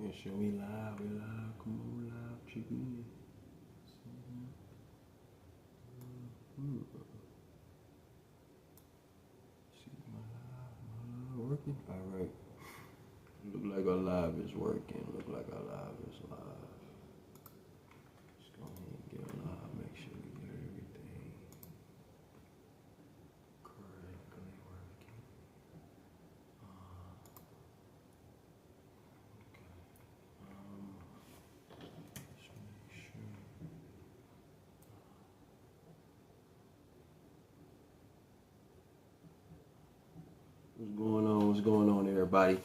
Yeah, sure, we live, come on, live, chicken. See my live working? All right. Look like our live is working. Look like our live is live. Let's go ahead and get live. Make sure we get everything correctly working. Just make sure. What's going on, everybody?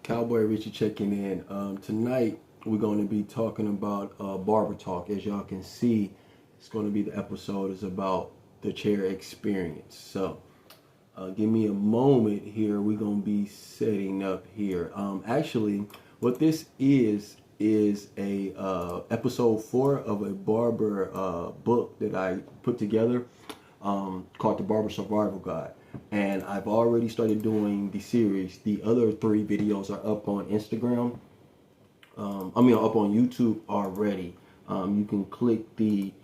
Cowboy Richie checking in. Tonight we're going to be talking about barber talk. As y'all can see, it's going to be the episode is about the chair experience. So give me a moment here. We're going to be setting up here. Actually, what this is a episode 4 of a barber book that I put together called the Barber Survival Guide. And I've already started doing the series. The other 3 videos are up on Instagram. Up on YouTube already. You can click the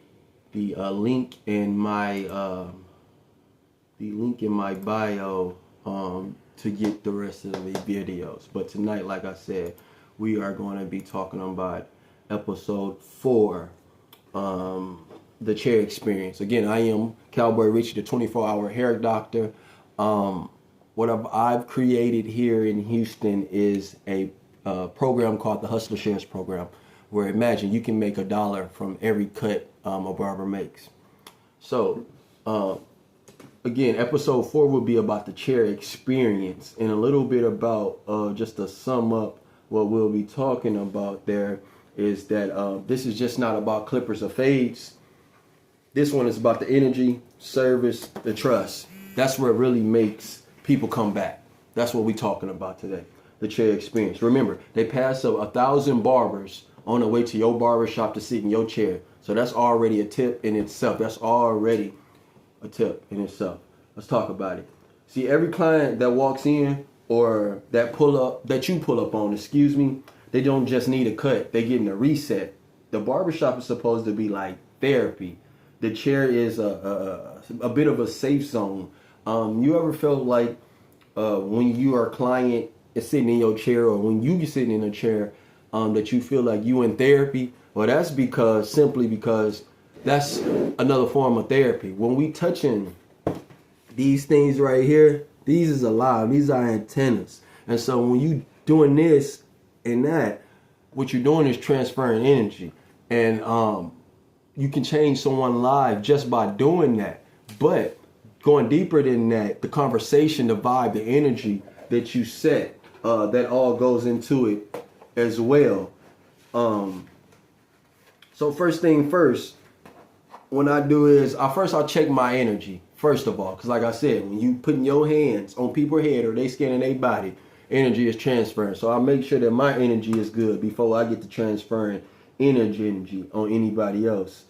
link in my bio to get the rest of the videos. But tonight, like I said, we are going to be talking about episode 4. The chair experience. Again, I am Cowboy Richie, the 24-hour hair doctor. What I've created here in Houston is a program called the Hustler Shares program, where imagine you can make $1 from every cut a barber makes. So, again, episode 4 will be about the chair experience and a little bit about just to sum up what we'll be talking about. There is that this is just not about clippers or fades. This one is about the energy, service, the trust. That's what really makes people come back. That's what we're talking about today, the chair experience. Remember, they pass 1,000 barbers on the way to your barber shop to sit in your chair. So that's already a tip in itself. That's already a tip in itself. Let's talk about it. See, every client that walks in or that you pull up on, they don't just need a cut. They're getting a reset. The barbershop is supposed to be like therapy. The chair is a bit of a safe zone. You ever felt like when your client is sitting in your chair, or when you sitting in a chair, that you feel like you in therapy? Well, that's simply because that's another form of therapy. When we touching these things right here, these is alive. These are antennas. And so when you doing this and that, what you're doing is transferring energy. And you can change someone's life just by doing that. But going deeper than that, the conversation, the vibe, the energy that you set, that all goes into it as well. So first thing first, when I do is, I'll check my energy, first of all. Because like I said, when you putting your hands on people's head or they scanning their body, energy is transferring. So I make sure that my energy is good before I get to transferring energy on anybody else.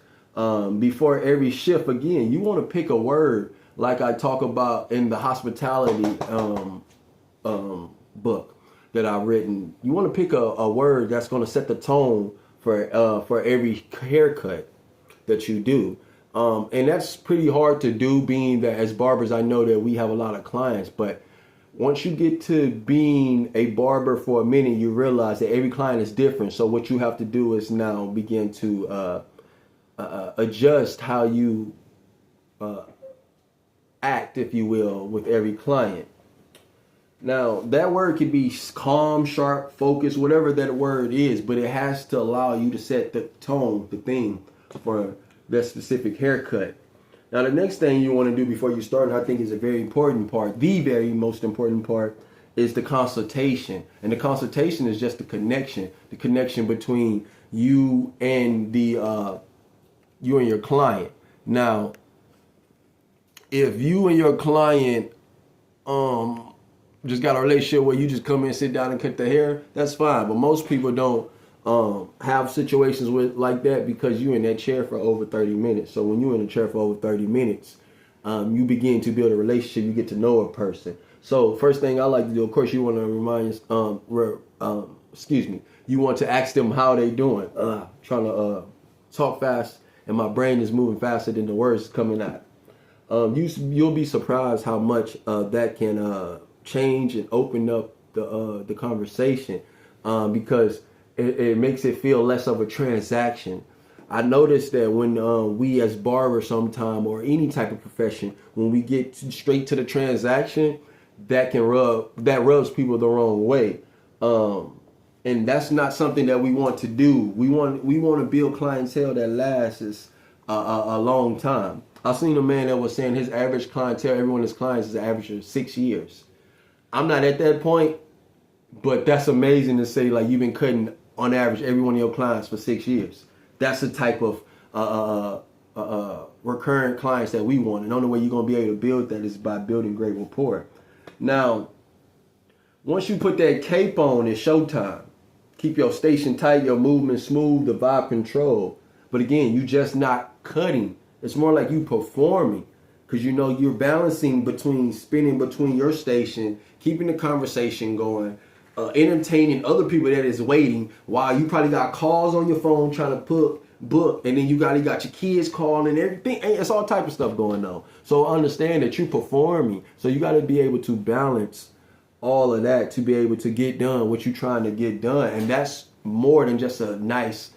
Before every shift, again, you want to pick a word like I talk about in the hospitality book that I've written. You want to pick a word that's going to set the tone for every haircut that you do. And that's pretty hard to do, being that as barbers, I know that we have a lot of clients, but once you get to being a barber for a minute, you realize that every client is different. So what you have to do is now begin to adjust how you act, if you will, with every client. Now, that word could be calm, sharp, focused, whatever that word is, but it has to allow you to set the tone, the theme for that specific haircut. Now, the next thing you want to do before you start, and I think is a very important part, the very most important part, is the consultation. And the consultation is just the connection between you and your client. Now, if you and your client just got a relationship where you just come in, sit down and cut the hair, that's fine. But most people don't have situations like that, because you're in that chair for over 30 minutes. So when you're in the chair for over 30 minutes, you begin to build a relationship. You get to know a person. So first thing I like to do, of course, you want to excuse me, you want to ask them how they doing. Trying to talk fast, and my brain is moving faster than the words coming out. You'll be surprised how much that can change and open up the conversation, because it makes it feel less of a transaction. I noticed that when we as barbers sometime, or any type of profession, when we get straight to the transaction, that rubs people the wrong way. And that's not something that we want to do. We want to build clientele that lasts a long time. I seen a man that was saying his average clientele, every one of his clients, is an average of 6 years. I'm not at that point, but that's amazing to say, like, you've been cutting on average every one of your clients for 6 years. That's the type of recurrent clients that we want. And the only way you're going to be able to build that is by building great rapport. Now, once you put that cape on, it's showtime. Keep your station tight, your movement smooth, the vibe controlled. But again, you just not cutting. It's more like you performing, because you know you're balancing between spinning between your station, keeping the conversation going, entertaining other people that is waiting, while you probably got calls on your phone trying to book, and then you got your kids calling and everything. It's all type of stuff going on. So understand that you're performing. So you got to be able to balance all of that to be able to get done what you're trying to get done. And that's more than just a nice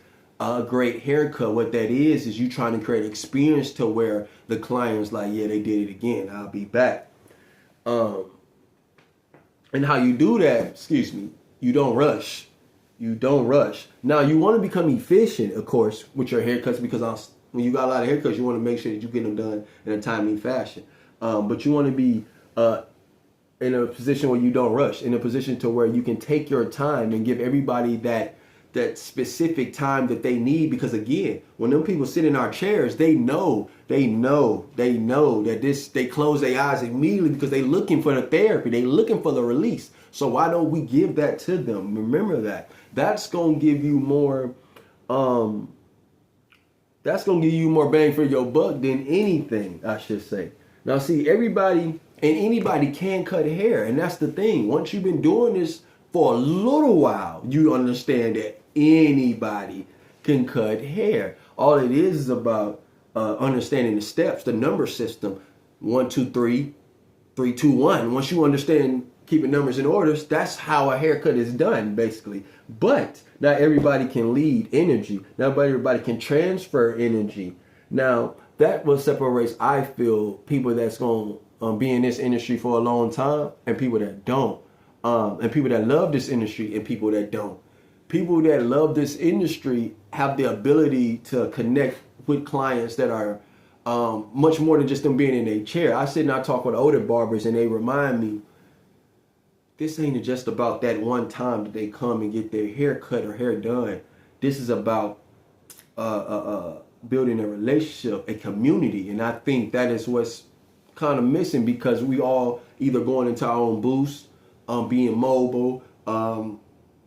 great haircut. What that is you trying to create experience to where the client's like, yeah, they did it again, I'll be back. And how you do that, you don't rush. You don't rush. Now, you want to become efficient, of course, with your haircuts, because when you got a lot of haircuts, you want to make sure that you get them done in a timely fashion. But you want to be in a position where you don't rush, in a position to where you can take your time and give everybody that specific time that they need. Because again, when them people sit in our chairs, they know that they close their eyes immediately because they looking for the therapy, they looking for the release. So why don't we give that to them? Remember that. That's gonna give you more bang for your buck than anything, I should say. Now see, everybody and anybody can cut hair, and that's the thing. Once you've been doing this for a little while, you understand that anybody can cut hair. All it is about understanding the steps, the number system, 1, 2, 3, 3, 2, 1. Once you understand keeping numbers in orders, that's how a haircut is done, basically. But not everybody can lead energy. Not everybody can transfer energy. Now, that what separates, I feel, people that's going to be in this industry for a long time and people that don't. And people that love this industry and people that don't. People that love this industry have the ability to connect with clients that are much more than just them being in a chair. I sit and I talk with older barbers, and they remind me, this ain't just about that one time that they come and get their hair cut or hair done. This is about building a relationship, a community. And I think that is what's kind of missing, because we all either going into our own booths, being mobile,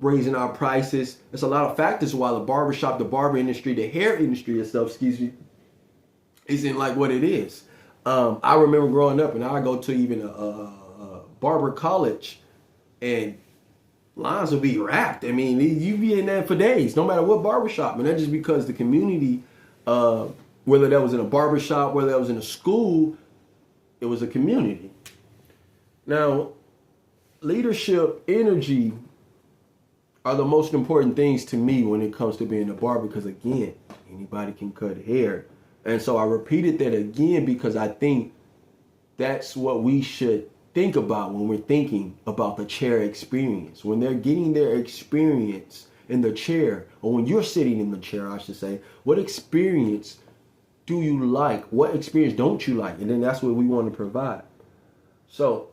raising our prices. There's a lot of factors why the barbershop, the barber industry, the hair industry itself, isn't like what it is. I remember growing up, and I go to even a barber college, and lines will be wrapped. I mean, you be in there for days, no matter what barbershop. And that's just because the community, whether that was in a barbershop, whether that was in a school, it was a community. Now, leadership, energy are the most important things to me when it comes to being a barber, because again, anybody can cut hair. And so I repeated that again because I think that's what we should think about when we're thinking about the chair experience. When they're getting their experience in the chair, or when you're sitting in the chair, I should say, what experience do you like? What experience don't you like? And then that's what we want to provide. So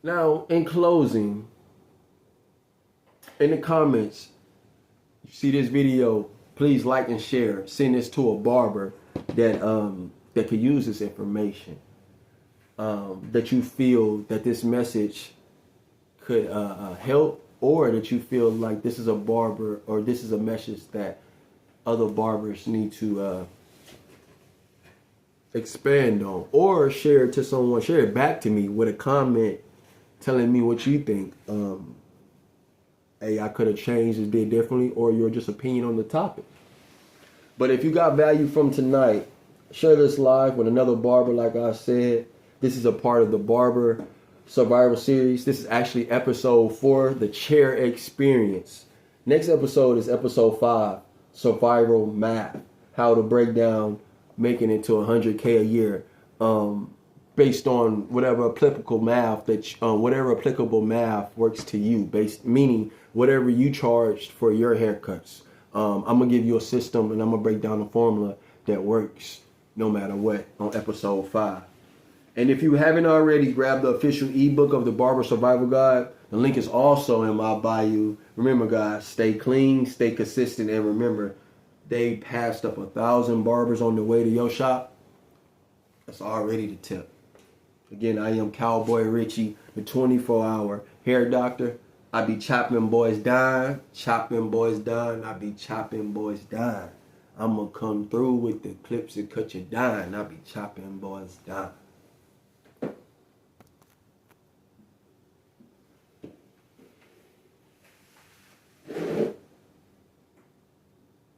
now, in closing, in the comments, you see this video, please like and share. Send this to a barber that could use this information. That you feel that this message could help, or that you feel like this is a barber, or this is a message that other barbers need to expand on, or share it to someone, share it back to me with a comment telling me what you think. Hey, I could have changed and did differently, or your just opinion on the topic. But if you got value from tonight, share this live with another barber. Like I said, this is a part of the Barber Survival Series. This is actually episode 4, the chair experience. Next episode is episode 5, survival math. How to break down making it to 100K a year, based on whatever applicable math works to you. Meaning whatever you charged for your haircuts. I'm gonna give you a system, and I'm gonna break down a formula that works no matter what on episode 5. And if you haven't already, grab the official ebook of the Barber Survival Guide. The link is also in my bio. Remember, guys, stay clean, stay consistent, and remember, they passed up 1,000 barbers on the way to your shop. That's already the tip. Again, I am Cowboy Richie, the 24-hour hair doctor. I be chopping boys down, I be chopping boys down. I'ma come through with the clips and cut you down. I be chopping boys down.